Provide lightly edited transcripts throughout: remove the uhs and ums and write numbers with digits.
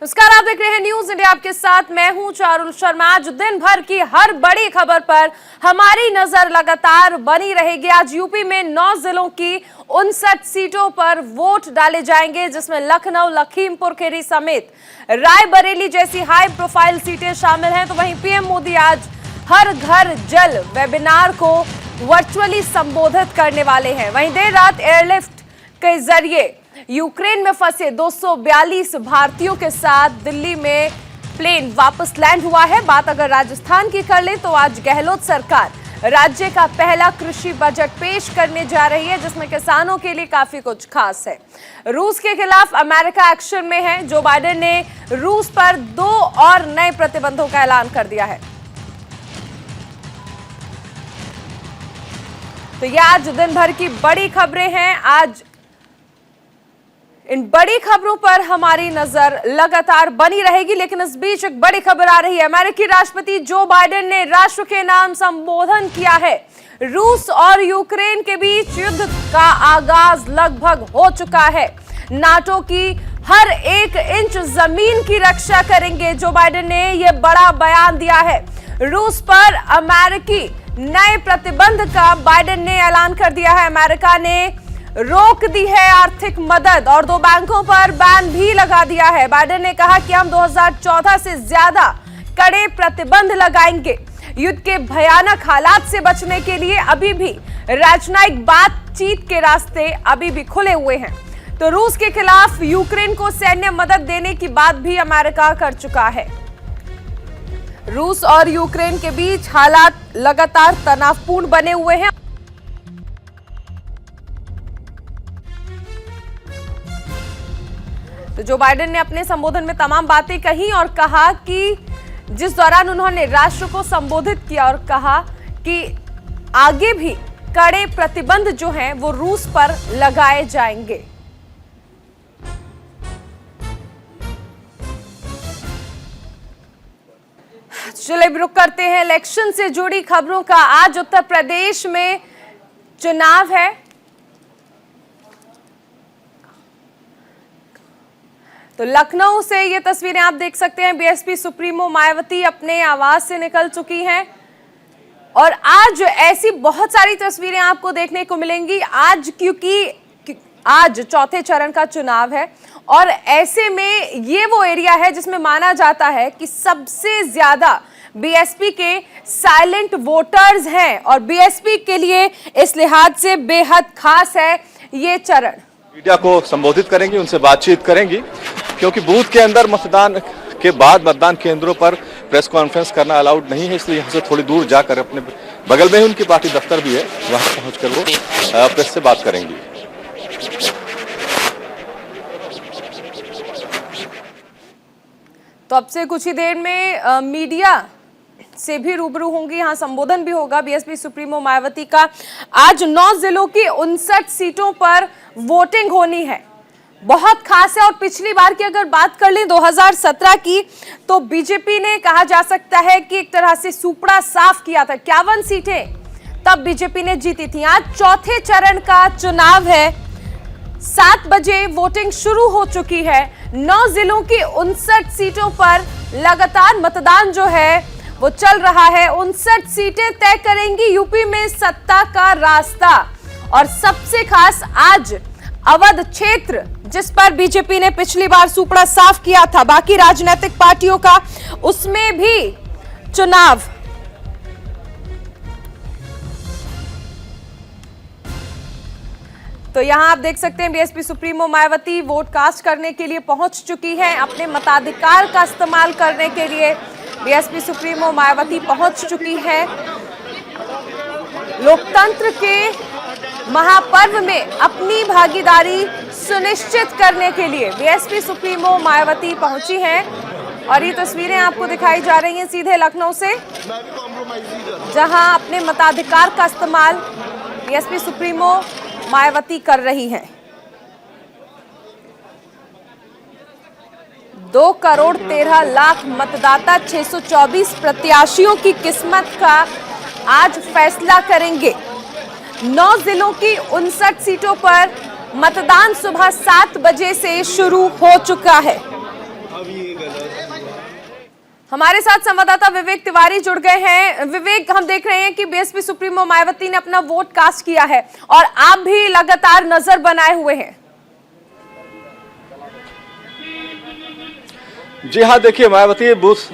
नमस्कार, आप देख रहे हैं न्यूज इंडिया। आपके साथ मैं हूं चारुल शर्मा। आज दिन भर की हर बड़ी खबर पर हमारी नजर लगातार बनी रहेगी। आज यूपी में 9 जिलों की 59 सीटों पर वोट डाले जाएंगे, जिसमें लखनऊ, लखीमपुर खीरी समेत रायबरेली जैसी हाई प्रोफाइल सीटें शामिल हैं। तो वहीं पीएम मोदी आज हर घर जल वेबिनार को वर्चुअली संबोधित करने वाले हैं। वहीं देर रात एयरलिफ्ट के जरिए यूक्रेन में फंसे 242 भारतीयों के साथ दिल्ली में प्लेन वापस लैंड हुआ है। बात अगर राजस्थान की कर ले तो आज गहलोत सरकार राज्य का पहला कृषि बजट पेश करने जा रही है, जिसमें किसानों के लिए काफी कुछ खास है। रूस के खिलाफ अमेरिका एक्शन में है। जो बाइडेन ने रूस पर 2 और नए प्रतिबंधों का ऐलान कर दिया है। तो ये आज दिन भर की बड़ी खबरें हैं। आज इन बड़ी खबरों पर हमारी नजर लगातार बनी रहेगी, लेकिन इस बीच एक बड़ी खबर आ रही है। अमेरिकी राष्ट्रपति जो बाइडेन ने राष्ट्र के नाम संबोधन किया है। रूस और यूक्रेन के बीच युद्ध का आगाज लगभग हो चुका है। नाटो की हर एक इंच जमीन की रक्षा करेंगे। जो बाइडेन ने यह बड़ा बयान दिया है। रूस पर अमेरिकी नए प्रतिबंध का बाइडेन ने ऐलान कर दिया है। अमेरिका ने रोक दी है आर्थिक मदद और 2 बैंकों पर बैन भी लगा दिया है। बाइडेन ने कहा कि हम 2014 से ज्यादा कड़े प्रतिबंध लगाएंगे। युद्ध के भयानक हालात से बचने के लिए अभी भी राजनयिक बातचीत के रास्ते अभी भी खुले हुए हैं। तो रूस के खिलाफ यूक्रेन को सैन्य मदद देने की बात भी अमेरिका कर चुका है। रूस और यूक्रेन के बीच हालात लगातार तनावपूर्ण बने हुए हैं। तो जो बाइडेन ने अपने संबोधन में तमाम बातें कही और कहा कि जिस दौरान उन्होंने राष्ट्र को संबोधित किया और कहा कि आगे भी कड़े प्रतिबंध जो हैं वो रूस पर लगाए जाएंगे। चलिए रुक करते हैं इलेक्शन से जुड़ी खबरों का। आज उत्तर प्रदेश में चुनाव है। तो लखनऊ से ये तस्वीरें आप देख सकते हैं। बीएसपी सुप्रीमो मायावती अपने आवास से निकल चुकी हैं और आज ऐसी बहुत सारी तस्वीरें आपको देखने को मिलेंगी। आज क्योंकि आज चौथे चरण का चुनाव है और ऐसे में ये वो एरिया है जिसमें माना जाता है कि सबसे ज्यादा बीएसपी के साइलेंट वोटर्स हैं और बीएसपी के लिए इस लिहाज से बेहद खास है ये चरण। मीडिया को संबोधित करेंगी, उनसे बातचीत करेंगी, क्योंकि बूथ के अंदर मतदान के बाद मतदान केंद्रों पर प्रेस कॉन्फ्रेंस करना अलाउड नहीं है। इसलिए यहाँ से थोड़ी दूर जाकर अपने बगल में ही उनकी पार्टी दफ्तर भी है, वहां पहुंचकर वो प्रेस से बात करेंगी। तो अब से कुछ ही देर में मीडिया से भी रूबरू होंगी। यहाँ संबोधन भी होगा बीएसपी सुप्रीमो मायावती का। आज 9 जिलों की 59 सीटों पर वोटिंग होनी है। बहुत खास है। और पिछली बार की अगर बात कर लें 2017 की, तो बीजेपी ने कहा जा सकता है कि एक तरह से सुपड़ा साफ किया था। 51 सीटें तब बीजेपी ने जीती थी। आज चौथे चरण का चुनाव है। 7 बजे वोटिंग शुरू हो चुकी है। 9 जिलों की 59 सीटों पर लगातार मतदान जो है वो चल रहा है। 59 सीटें तय करेंगी यूपी में सत्ता का रास्ता। और सबसे खास आज अवध क्षेत्र, जिस पर बीजेपी ने पिछली बार सुपड़ा साफ किया था, बाकी राजनीतिक पार्टियों का उसमें भी चुनाव। तो यहां आप देख सकते हैं BSP supremo Mayawati vote cast करने के लिए पहुंच चुकी हैं। अपने मताधिकार का इस्तेमाल करने के लिए बीएसपी सुप्रीमो मायावती पहुंच चुकी है। लोकतंत्र के महापर्व में अपनी भागीदारी सुनिश्चित करने के लिए बीएसपी सुप्रीमो मायावती पहुंची हैं और ये तस्वीरें आपको दिखाई जा रही हैं सीधे लखनऊ से, जहां अपने मताधिकार का इस्तेमाल बीएसपी सुप्रीमो मायावती कर रही हैं। 2,13,00,000 मतदाता 624 प्रत्याशियों की किस्मत का आज फैसला करेंगे। 9 जिलों की 59 सीटों पर मतदान सुबह 7 बजे से शुरू हो चुका है। हमारे साथ संवाददाता विवेक तिवारी जुड़ गए हैं। विवेक, हम देख रहे हैं कि बीएसपी सुप्रीमो मायावती ने अपना वोट कास्ट किया है और आप भी लगातार नजर बनाए हुए हैं। जी हाँ, देखिए मायावती बूथ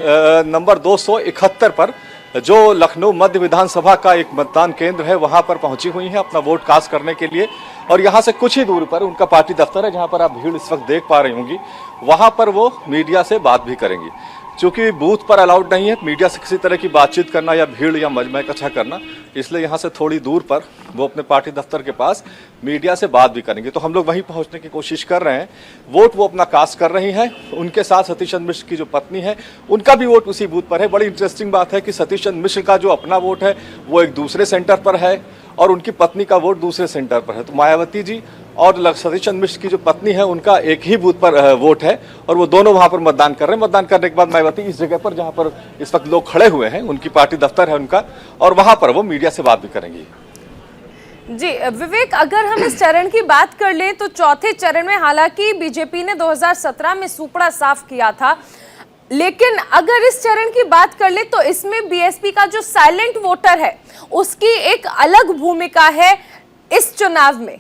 नंबर 271 पर जो लखनऊ मध्य विधानसभा का एक मतदान केंद्र है वहां पर पहुंची हुई हैं अपना वोट कास्ट करने के लिए। और यहां से कुछ ही दूर पर उनका पार्टी दफ्तर है जहां पर आप भीड़ इस वक्त देख पा रही होंगी। वहां पर वो मीडिया से बात भी करेंगी। चूंकि बूथ पर अलाउड नहीं है मीडिया से किसी तरह की बातचीत करना या भीड़ या मजमा इकट्ठा करना, इसलिए यहाँ से थोड़ी दूर पर वो अपने पार्टी दफ्तर के पास मीडिया से बात भी करेंगे। तो हम लोग वहीं पहुँचने की कोशिश कर रहे हैं। वोट वो अपना कास्ट कर रही हैं। उनके साथ सतीश चंद्र मिश्र की जो पत्नी है उनका भी वोट उसी बूथ पर है। बड़ी इंटरेस्टिंग बात है कि सतीश चंद्र मिश्र का जो अपना वोट है वो एक दूसरे सेंटर पर है और उनकी पत्नी का वोट दूसरे सेंटर पर है। तो मायावती जी और सतीश चंद्र मिश्र की जो पत्नी है उनका एक ही बूथ पर वोट है और वो दोनों वहां पर मतदान कर रहे हैं। मतदान करने के बाद मायावती इस जगह पर जहां पर इस वक्त लोग खड़े हुए हैं, उनकी पार्टी दफ्तर है उनका, और वहां पर वो मीडिया से बात भी करेंगी। जी विवेक, अगर हम इस चरण की बात कर लें तो चौथे चरण में हालांकि बीजेपी ने 2017 में सूपड़ा साफ किया था, लेकिन अगर इस चरण की बात कर ले तो इसमें बीएसपी का जो साइलेंट वोटर है उसकी एक अलग भूमिका है इस चुनाव में।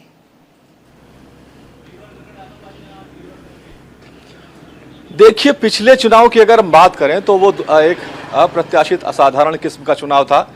देखिए, पिछले चुनाव की अगर हम बात करें तो वो एक अप्रत्याशित असाधारण किस्म का चुनाव था।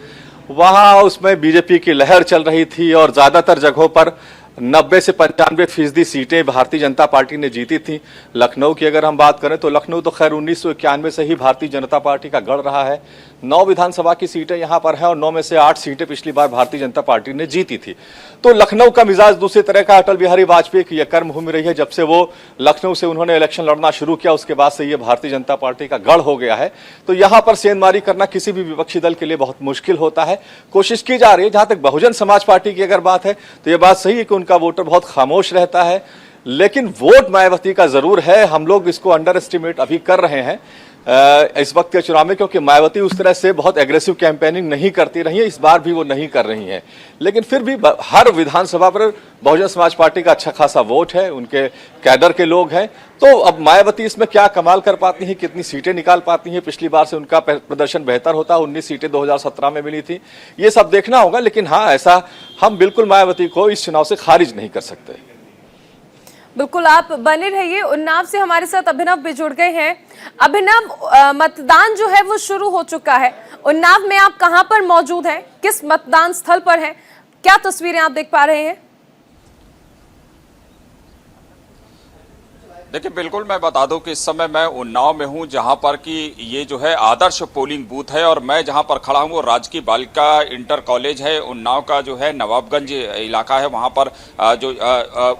वहां उसमें बीजेपी की लहर चल रही थी और ज्यादातर जगहों पर 90 से 95% सीटें भारतीय जनता पार्टी ने जीती थी। लखनऊ की अगर हम बात करें तो लखनऊ तो खैर 1991 से ही भारतीय जनता पार्टी का गढ़ रहा है। 9 विधानसभा की सीटें यहां पर हैं और 9 में से 8 सीटें पिछली बार भारतीय जनता पार्टी ने जीती थी। तो लखनऊ का मिजाज दूसरी तरह का अटल बिहारी वाजपेयी की यह कर्म भूमि रही है। जब से वो लखनऊ से उन्होंने इलेक्शन लड़ना शुरू किया उसके बाद से ये भारतीय जनता पार्टी का गढ़ हो गया है। तो यहां पर सेंधमारी करना किसी भी विपक्षी दल के लिए बहुत मुश्किल होता है। कोशिश की जा रही है। जहां तक बहुजन समाज पार्टी की अगर बात है तो यह बात सही है कि उनका वोटर बहुत खामोश रहता है, लेकिन वोट मायावती का जरूर है। हम लोग इसको अंडर एस्टिमेट अभी कर रहे हैं इस वक्त के चुनाव में, क्योंकि मायावती उस तरह से बहुत एग्रेसिव कैंपेनिंग नहीं करती रही है। इस बार भी वो नहीं कर रही हैं, लेकिन फिर भी हर विधानसभा पर बहुजन समाज पार्टी का अच्छा खासा वोट है, उनके कैडर के लोग हैं। तो अब मायावती इसमें क्या कमाल कर पाती हैं, कितनी सीटें निकाल पाती हैं। पिछली बार से उनका प्रदर्शन बेहतर होता, 19 सीटें 2017 में मिली थी। ये सब देखना होगा, लेकिन हाँ, ऐसा हम बिल्कुल मायावती को इस चुनाव से खारिज नहीं कर सकते। बिल्कुल, आप बने रहिए। उन्नाव से हमारे साथ अभिनव भी जुड़ गए हैं। अभिनव, मतदान जो है वो शुरू हो चुका है। उन्नाव में आप कहां पर मौजूद हैं, किस मतदान स्थल पर हैं, क्या तस्वीरें आप देख पा रहे हैं? देखिए, बिल्कुल मैं बता दूं कि इस समय मैं उन्नाव में हूं, जहां पर कि ये जो है आदर्श पोलिंग बूथ है और मैं जहां पर खड़ा हूं वो राजकीय बालिका इंटर कॉलेज है उन्नाव का, जो है नवाबगंज इलाका है, वहां पर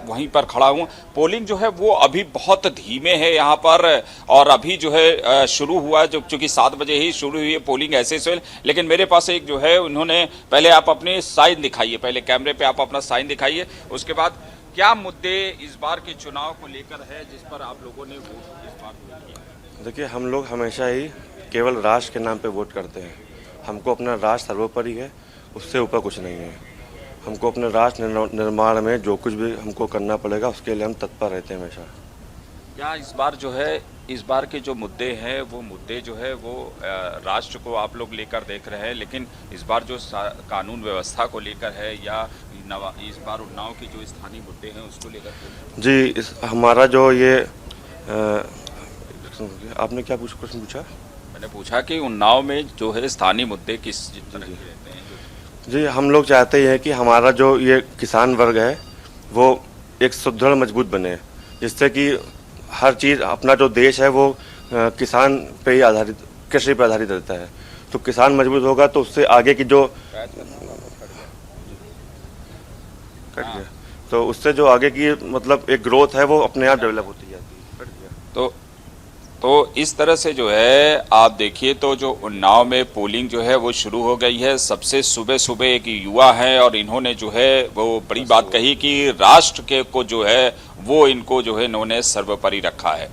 वहीं पर खड़ा हूं। पोलिंग जो है वो अभी बहुत धीमे है यहाँ पर और अभी जो है शुरू हुआ, जो चूंकि 7 बजे ही शुरू हुई है पोलिंग ऐसे से। लेकिन मेरे पास एक जो है, उन्होंने पहले आप अपने साइन दिखाइए, पहले कैमरे पे आप अपना साइन दिखाइए, उसके बाद क्या मुद्दे इस बार के चुनाव को लेकर है जिस पर आप लोगों ने वोट इस बार किया? देखिए, हम लोग हमेशा ही केवल राष्ट्र के नाम पे वोट करते हैं। हमको अपना राष्ट्र सर्वोपरि है, उससे ऊपर कुछ नहीं है। हमको अपने राष्ट्र निर्माण में जो कुछ भी हमको करना पड़ेगा उसके लिए हम तत्पर रहते हैं हमेशा। क्या इस बार जो है, इस बार के जो मुद्दे हैं वो मुद्दे जो है वो राष्ट्र को आप लोग लेकर देख रहे हैं, लेकिन इस बार जो कानून व्यवस्था को लेकर है या इस बार उन्नाव के जो स्थानीय मुद्दे हैं उसको लेकर? जी, हमारा जो ये आपने क्या क्वेश्चन पूछा? मैंने पूछा कि उन्नाव में जो है स्थानीय मुद्दे किस तरह के रहते हैं? जी, हम लोग चाहते हैं कि हमारा जो ये किसान वर्ग है वो एक सुदृढ़ मजबूत बने, जिससे कि हर चीज़, अपना जो देश है वो किसान पे ही आधारित, कृषि पर आधारित रहता है। तो किसान मजबूत होगा तो उससे आगे की जो तो उससे जो आगे की मतलब एक ग्रोथ है वो अपने आप डेवलप होती जाती है। तो इस तरह से जो है आप देखिए, तो जो उन्नाव में पोलिंग जो है वो शुरू हो गई है। सबसे सुबह सुबह एक युवा है और इन्होंने जो है वो बड़ी बात कही कि राष्ट्र के को जो है वो इनको जो है इन्होंने सर्वोपरि रखा है।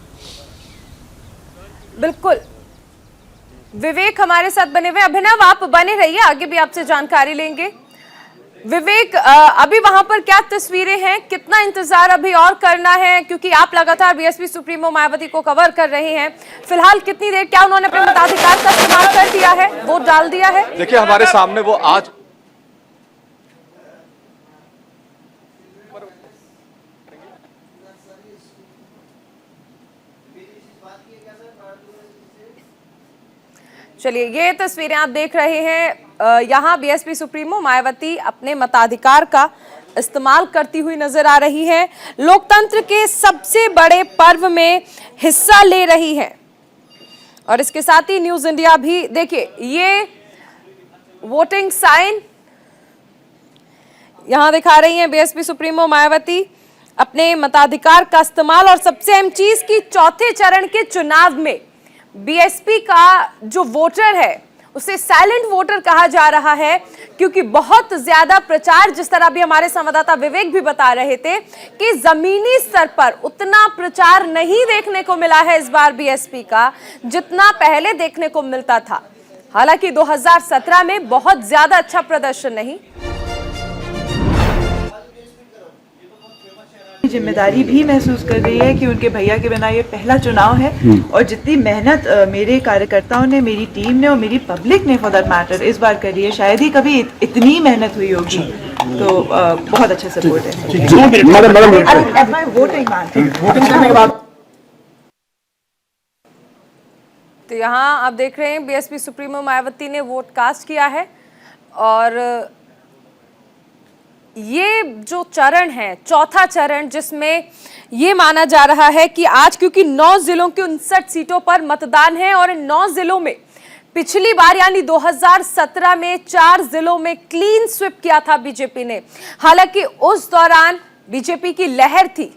बिल्कुल, विवेक हमारे साथ बने हुए। अभिनव, आप बने रहिए, आगे भी आपसे जानकारी लेंगे। विवेक, अभी वहां पर क्या तस्वीरें हैं, कितना इंतजार अभी और करना है, क्योंकि आप लगातार बीएसपी सुप्रीमो मायावती को कवर कर रहे हैं। फिलहाल कितनी देर, क्या उन्होंने अपने मताधिकार का इस्तेमाल कर दिया है, वोट डाल दिया है? देखिए हमारे सामने वो आज चलिए, ये तस्वीरें आप देख रहे हैं। यहाँ बीएसपी सुप्रीमो मायावती अपने मताधिकार का इस्तेमाल करती हुई नजर आ रही है। लोकतंत्र के सबसे बड़े पर्व में हिस्सा ले रही है। और इसके साथ ही न्यूज इंडिया भी, देखिए ये वोटिंग साइन यहां दिखा रही है बीएसपी सुप्रीमो मायावती अपने मताधिकार का इस्तेमाल। और सबसे अहम चीज कि चौथे चरण के चुनाव में बीएसपी का जो वोटर है उसे साइलेंट वोटर कहा जा रहा है, क्योंकि बहुत ज्यादा प्रचार, जिस तरह भी हमारे संवाददाता विवेक भी बता रहे थे कि जमीनी स्तर पर उतना प्रचार नहीं देखने को मिला है इस बार बीएसपी का, जितना पहले देखने को मिलता था। हालांकि 2017 में बहुत ज्यादा अच्छा प्रदर्शन नहीं। जिम्मेदारी भी महसूस कर रही है कि उनके भैया के बिना ये पहला चुनाव है, और जितनी मेहनत मेरे कार्यकर्ताओं ने, मेरी टीम ने और मेरी पब्लिक ने फॉर दैट मैटर इस बार करी है, शायद ही कभी इतनी मेहनत हुई होगी। तो बहुत अच्छा सपोर्ट है। तो यहाँ आप देख रहे हैं बीएसपी सुप्रीमो मायावती ने वोट कास्ट किया है। और ये जो चरण है, चौथा चरण, जिसमें ये माना जा रहा है कि आज क्योंकि 9 जिलों की 59 सीटों पर मतदान है और इन 9 जिलों में पिछली बार यानी 2017 में 4 जिलों में क्लीन स्वीप किया था बीजेपी ने। हालांकि उस दौरान बीजेपी की लहर थी।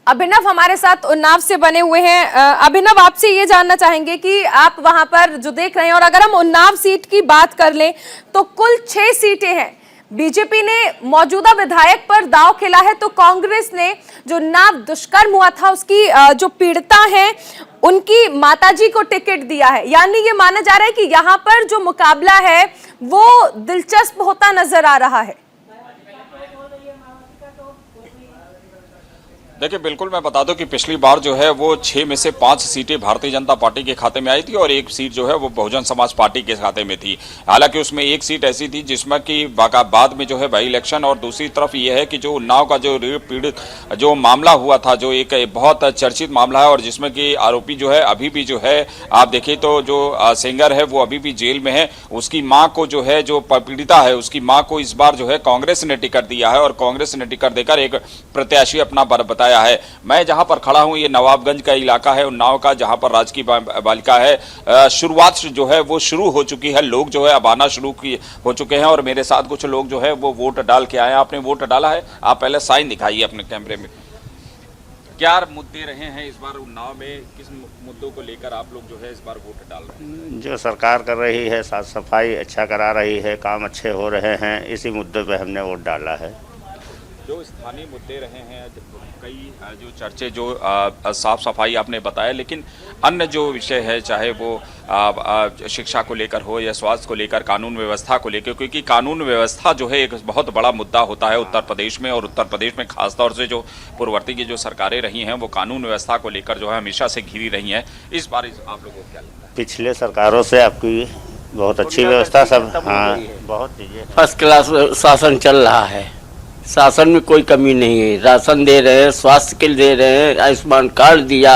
अभिनव हमारे साथ उन्नाव से बने हुए हैं। अभिनव, आपसे ये जानना चाहेंगे कि आप वहां पर जो देख रहे हैं, और अगर हम उन्नाव सीट की बात कर लें तो कुल 6 सीटें हैं। बीजेपी ने मौजूदा विधायक पर दांव खेला है, तो कांग्रेस ने जो उन्नाव दुष्कर्म हुआ था उसकी जो पीड़िता हैं उनकी माताजी को टिकट दिया है। यानी ये माना जा रहा है कि यहाँ पर जो मुकाबला है वो दिलचस्प होता नजर आ रहा है। देखिए, बिल्कुल मैं बता दूं कि पिछली बार जो है वो 6 में से 5 सीटें भारतीय जनता पार्टी के खाते में आई थी और 1 सीट जो है वो बहुजन समाज पार्टी के खाते में थी। हालांकि उसमें 1 सीट ऐसी थी जिसमें कि बाद में जो है बाई इलेक्शन, और दूसरी तरफ ये है कि जो उन्नाव का जो पीड़ित जो मामला हुआ था, जो एक बहुत चर्चित मामला है, और जिसमें कि आरोपी जो है अभी भी जो है आप देखिए तो जो सिंगर है वो अभी भी जेल में है। उसकी माँ को जो है, जो पीड़िता है, उसकी माँ को इस बार जो है कांग्रेस ने टिकट दिया है और कांग्रेस ने टिकट देकर एक प्रत्याशी अपना बताया है। मैं जहां पर खड़ा हूं ये नवाबगंज का इलाका है उन्नाव का, जहां पर राजकीय बालिका है। शुरुआत जो है वो शुरू हो चुकी है, लोग जो है अब आना शुरू हो चुके हैं और मेरे साथ कुछ लोग जो है वो वोट डाल के आए हैं। आपने वोट डाला है? आप पहले साइन दिखाइए अपने कैमरे में। क्या मुद्दे रहे हैं इस बार उन्नाव में, किस मुद्दों को लेकर आप लोग जो है इस बार वोट डाल रहे हैं? जो सरकार कर रही है, साफ सफाई अच्छा करा रही है, काम अच्छे हो रहे हैं, इसी मुद्दे पे हमने वोट डाला है। जो स्थानीय मुद्दे रहे हैं, कई जो चर्चे, जो साफ सफाई आपने बताया, लेकिन अन्य जो विषय है, चाहे वो शिक्षा को लेकर हो या स्वास्थ्य को लेकर, कानून व्यवस्था को लेकर, क्योंकि कानून व्यवस्था जो है एक बहुत बड़ा मुद्दा होता है उत्तर प्रदेश में, और उत्तर प्रदेश में खासतौर से जो पूर्ववर्ती की जो सरकारें रही हैं वो कानून व्यवस्था को लेकर जो है हमेशा से घिरी रही हैं। इस बार आप लोगों को क्या लगता है? पिछले सरकारों से आपकी बहुत अच्छी व्यवस्था, सब हाँ बहुत चीजें फर्स्ट क्लास शासन चल रहा है। शासन में कोई कमी नहीं है, राशन दे रहे हैं, स्वास्थ्य के लिए दे रहे हैं, आयुष्मान कार्ड दिया,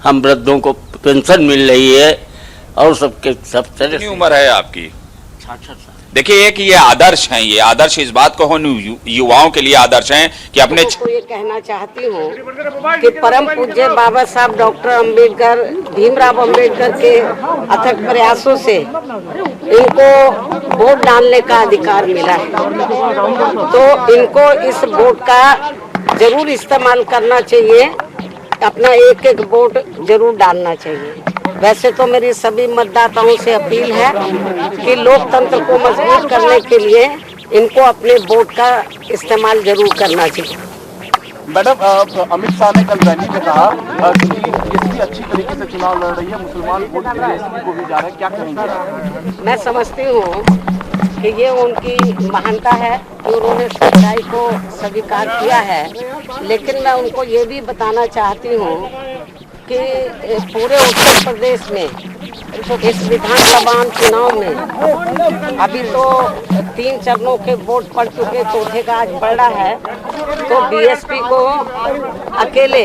हम वृद्धों को पेंशन मिल रही है, और सबके सब तरह। कितनी उम्र है आपकी? 66 साल। देखिए, एक ये आदर्श हैं, ये आदर्श इस बात को हम युवाओं के लिए आदर्श हैं कि अपने ये कहना चाहती हूँ कि परम पूज्य बाबा साहब डॉक्टर अंबेडकर, भीमराव अंबेडकर के अथक प्रयासों से इनको वोट डालने का अधिकार मिला है, तो इनको इस वोट का जरूर इस्तेमाल करना चाहिए, अपना एक एक वोट जरूर डालना चाहिए। वैसे तो मेरी सभी मतदाताओं से अपील है कि लोकतंत्र को मजबूत करने के लिए इनको अपने वोट का इस्तेमाल जरूर करना चाहिए। मैडम, अमित शाह ने कल रैली में कहा कि इसकी अच्छी तरीके से चुनाव लड़ रही है, मुसलमान वोट बीएसपी को भी जा रहे हैं, क्या कहेंगे? मैं समझती हूँ कि ये उनकी महानता है कि उन्होंने सच्चाई को स्वीकार किया है, लेकिन मैं उनको ये भी बताना चाहती हूँ कि पूरे उत्तर प्रदेश में इस विधानसभा चुनाव में अभी तो 3 चरणों के वोट पड़ चुके, चौथे का आज पड़ रहा है, तो बीएसपी को अकेले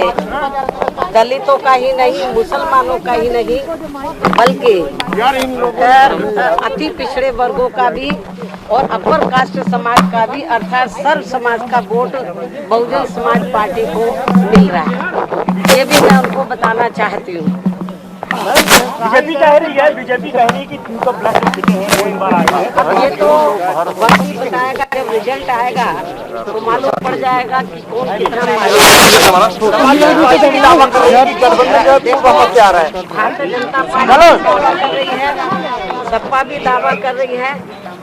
दलितों का ही नहीं, मुसलमानों का ही नहीं, बल्कि अति पिछड़े वर्गों का भी और अपर कास्ट समाज का भी, अर्थात सर्व समाज का वोट बहुजन समाज पार्टी को मिल रहा है। ये भी मैं उनको बताना चाहती हूँ। बीजेपी कह रही है कि 300 प्लस सीटें हैं, वो इस बार आई है। अब ये तो वक्त ही बताएगा, जब रिजल्ट आएगा तो मालूम पड़ जाएगा कि कौन कितना भारतीय जनता पार्टी दावा कर रही है, सपा भी दावा कर रही है,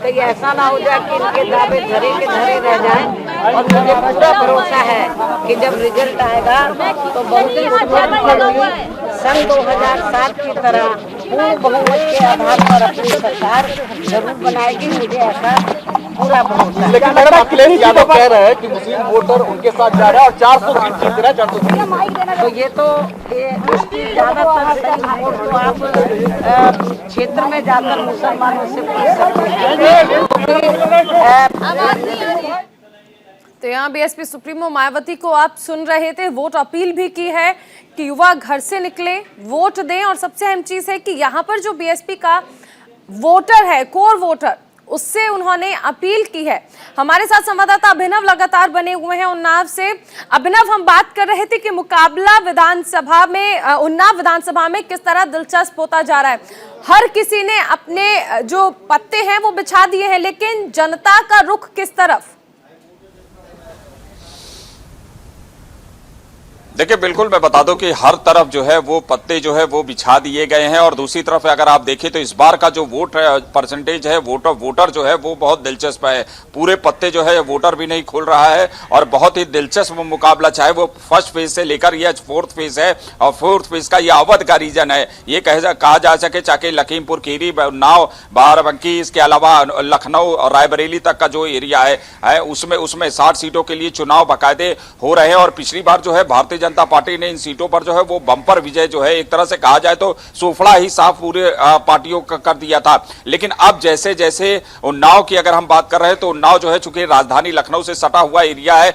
कहीं ऐसा ना हो जाए कि इनके दावे धरे के धरे रह जाएं। और मुझे पूरा भरोसा है कि जब रिजल्ट आएगा तो बहुजन समाज पार्टी सन 2007 की तरह पूर्ण बहुमत के आधार पर अपनी सरकार जरूर बनाएगी, मुझे ऐसा पूरा भरोसा है। लेकिन मैडम अखिलेश यादव कह रहे हैं कि मुस्लिम वोटर उनके साथ जा रहे हैं और 400 सीट जीत रहे हैं, 400 सीट। तो ये तो इसकी ज्यादातर सही वोट तो आप क्षेत्र में जाकर मुसलमानों से पूछ सकते हैं। तो यहाँ बीएसपी सुप्रीमो मायावती को आप सुन रहे थे, वोट अपील भी की है कि युवा घर से निकले, वोट दें, और सबसे अहम चीज है कि यहाँ पर जो बीएसपी का वोटर है, कोर वोटर, उससे उन्होंने अपील की है। हमारे साथ संवाददाता अभिनव लगातार बने हुए हैं उन्नाव से। अभिनव, हम बात कर रहे थे कि मुकाबला विधानसभा में, उन्नाव विधानसभा में किस तरह दिलचस्प होता जा रहा है। हर किसी ने अपने जो पत्ते हैं वो बिछा दिए हैं, लेकिन जनता का रुख किस तरफ? देखिए, बिल्कुल मैं बता दूं कि हर तरफ जो है वो पत्ते जो है वो बिछा दिए गए हैं, और दूसरी तरफ अगर आप देखें तो इस बार का जो वोट परसेंटेज है, वोटर जो है वो बहुत दिलचस्प है। पूरे पत्ते जो है वोटर भी नहीं खुल रहा है, और बहुत ही दिलचस्प मुकाबला, चाहे वो फर्स्ट फेज से लेकर यह 4th फेज है, और 4th फेज का ये अवध का रीजन है। ये कहा जा सके चाहे लखीमपुर खीरी, उन्नाव, बाराबंकी, इसके अलावा लखनऊ और रायबरेली तक का जो एरिया है उसमें 60 सीटों के लिए चुनाव बाकायदे हो रहे हैं। और पिछली बार जो है भारतीय जनता पार्टी ने इन सीटों पर जो है वो बम्पर विजय जो है, एक तरह से कहा जाए तो सूफड़ा ही साफ पूरे पार्टियों का कर दिया था। लेकिन अब जैसे जैसे उन्नाव की अगर हम बात कर रहे हैं तो उन्नाव जो है चूंकि राजधानी लखनऊ से सटा हुआ एरिया है,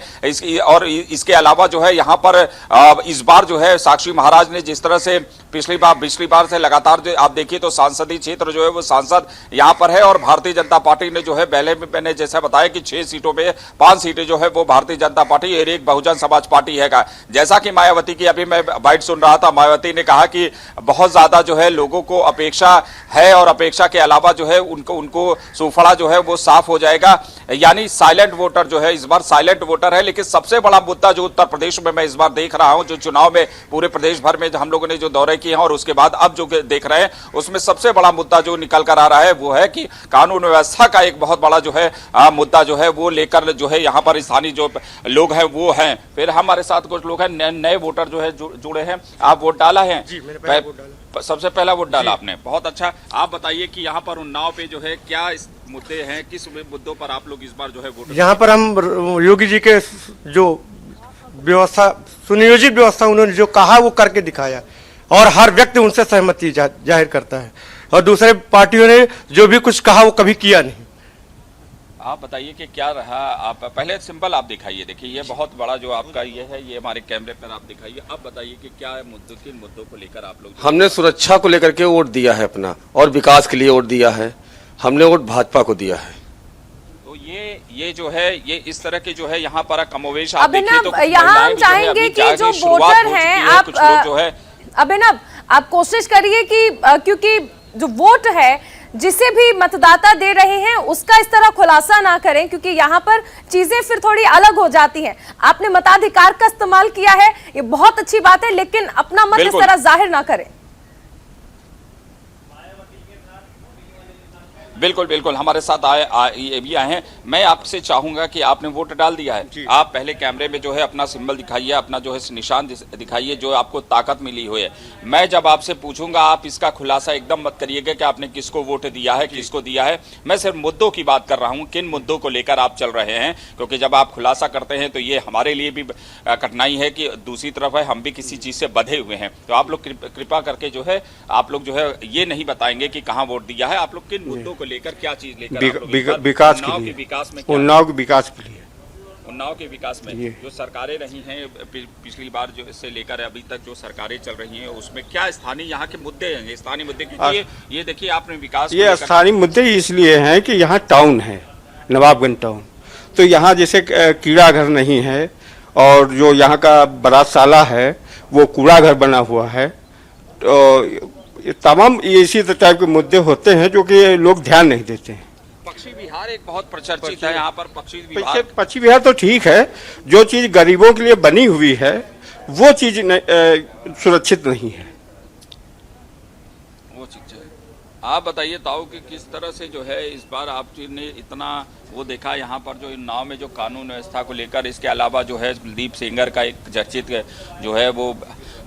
और इसके अलावा जो है यहां पर इस बार जो है साक्षी महाराज ने जिस तरह से पिछली बार से लगातार जो आप देखिए तो सांसदीय क्षेत्र जो है वो सांसद यहां पर है, और भारतीय जनता पार्टी ने जो है पहले में मैंने जैसा बताया कि 6 सीटों में 5 सीटें जो है वो भारतीय जनता पार्टी और एक बहुजन समाज पार्टी है। जैसा कि मायावती की अभी मैं बाइट सुन रहा था, मायावती ने कहा कि बहुत ज्यादा जो है लोगों को अपेक्षा है, और अपेक्षा के अलावा जो है उनको सूफड़ा जो है वो साफ हो जाएगा, यानी साइलेंट वोटर जो है इस बार साइलेंट वोटर है। लेकिन सबसे बड़ा मुद्दा जो उत्तर प्रदेश में मैं इस बार देख रहा हूं, जो चुनाव में पूरे प्रदेश भर में हम लोगों ने जो दौरे किए हैं और उसके बाद अब जो देख रहे हैं, उसमें सबसे बड़ा मुद्दा जो निकल कर आ रहा है वो है कि कानून व्यवस्था का एक बहुत बड़ा जो है मुद्दा जो है वो लेकर जो है यहाँ पर स्थानीय जो लोग हैं वो हैं। फिर हमारे साथ कुछ लोग हैं, नए वोटर जो है जुड़े हैं। आप वोट डाला है? जी, मैंने पहला वोट डाला। सबसे पहला वोट डाला आपने, बहुत अच्छा। आप बताइए कि यहाँ पर उन्नाव पे जो है क्या इस मुद्दे हैं, किस मुद्दों पर आप लोग इस बार जो है वोट? यहाँ पर हम योगी जी के जो व्यवस्था, सुनियोजित व्यवस्था उन्होंने जो कहा वो करके दिखाया, और हर व्यक्ति उनसे सहमति जाहिर करता है, और दूसरे पार्टियों ने जो भी कुछ कहा वो कभी किया नहीं। आप बताइए कि क्या रहा। आप पहले सिंपल आप दिखाइए, देखिए ये बहुत बड़ा जो आपका ये है, ये हमारे कैमरे पर आप दिखाइए। अब बताइए कि क्या किन मुद्दों को लेकर आप लोग? हमने सुरक्षा को लेकर के वोट दिया है अपना, और विकास के लिए वोट दिया है। हमने वोट भाजपा को दिया है। तो ये जो है ये इस तरह के जो है यहाँ पर कमोवेश अभिनव, यहाँ हम चाहेंगे कि जो वोटर हैं, आप जो है अभिनव आप कोशिश करिए कि क्योंकि जो वोट है जिसे भी मतदाता दे रहे हैं उसका इस तरह खुलासा ना करें, क्योंकि यहाँ पर चीजें फिर थोड़ी अलग हो जाती हैं। आपने मताधिकार का इस्तेमाल किया है, ये बहुत अच्छी बात है, लेकिन अपना मत इस तरह जाहिर ना करें। बिल्कुल बिल्कुल, हमारे साथ ये भी आए हैं। मैं आपसे चाहूंगा कि आपने वोट डाल दिया है, आप पहले कैमरे में जो है अपना सिंबल दिखाइए, अपना जो है निशान दिखाइए जो आपको ताकत मिली हुई है। मैं जब आपसे पूछूंगा आप इसका खुलासा एकदम मत करिएगा कि आपने किसको वोट दिया है, किसको दिया है। मैं सिर्फ मुद्दों की बात कर रहा हूं, किन मुद्दों को लेकर आप चल रहे हैं, क्योंकि जब आप खुलासा करते हैं तो ये हमारे लिए भी कठिनाई है कि दूसरी तरफ है हम भी किसी चीज से बंधे हुए हैं। तो आप लोग कृपा करके जो है आप लोग जो है ये नहीं बताएंगे कि कहाँ वोट दिया है, आप लोग किन मुद्दों को लेकर, क्या चीज लेकर, विकास के लिए, विकास में, उन्नाव के विकास के लिए, उन्नाव के विकास में जो सरकारें रही हैं पिछली बार जो इससे लेकर अभी तक जो सरकारें चल रही हैं उसमें क्या स्थानीय यहाँ के मुद्दे हैं, स्थानीय मुद्दे, क्योंकि ये देखिए आपने विकास, ये स्थानीय मुद्दे इसलिए हैं कि यहाँ टाउन है, नवाबगंज टाउन, तो यहाँ जैसे कीड़ा घर नहीं है और जो यहाँ का बारातशाला है वो कूड़ा घर बना हुआ है। तो तमाम इसी टाइप के मुद्दे होते हैं जो कि लोग ध्यान नहीं देते हैं। पक्षी विहार एक बहुत प्रचर्चित है यहाँ पर, पक्षी विहार तो ठीक है, जो चीज गरीबों के लिए बनी हुई है वो चीज सुरक्षित नहीं है, वो चीज है। आप बताइए ताऊ कि किस तरह से जो है इस बार आपने इतना वो देखा यहाँ पर जो नाव में जो कानून व्यवस्था को लेकर, इसके अलावा जो है कुलदीप सेंगर का एक चर्चित जो है वो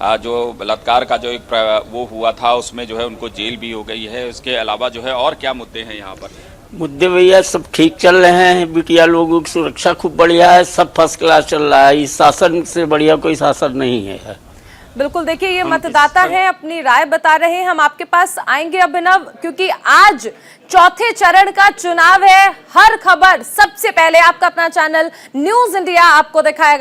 जो बलात्कार का जो एक वो हुआ था उसमें जो है उनको जेल भी हो गई है। इसके अलावा जो है और क्या मुद्दे हैं यहाँ पर? मुद्दे भैया सब ठीक चल रहे हैं, बिटिया लोगों की सुरक्षा खूब बढ़िया है, सब फर्स्ट क्लास चल रहा है। इस शासन से बढ़िया कोई शासन नहीं है। बिल्कुल, देखिए ये मतदाता हैं, अपनी राय बता रहे हैं। हम आपके पास आएंगे अभिनव, क्योंकि आज चौथे चरण का चुनाव है। हर खबर सबसे पहले आपका अपना चैनल न्यूज़ इंडिया आपको दिखाएगा।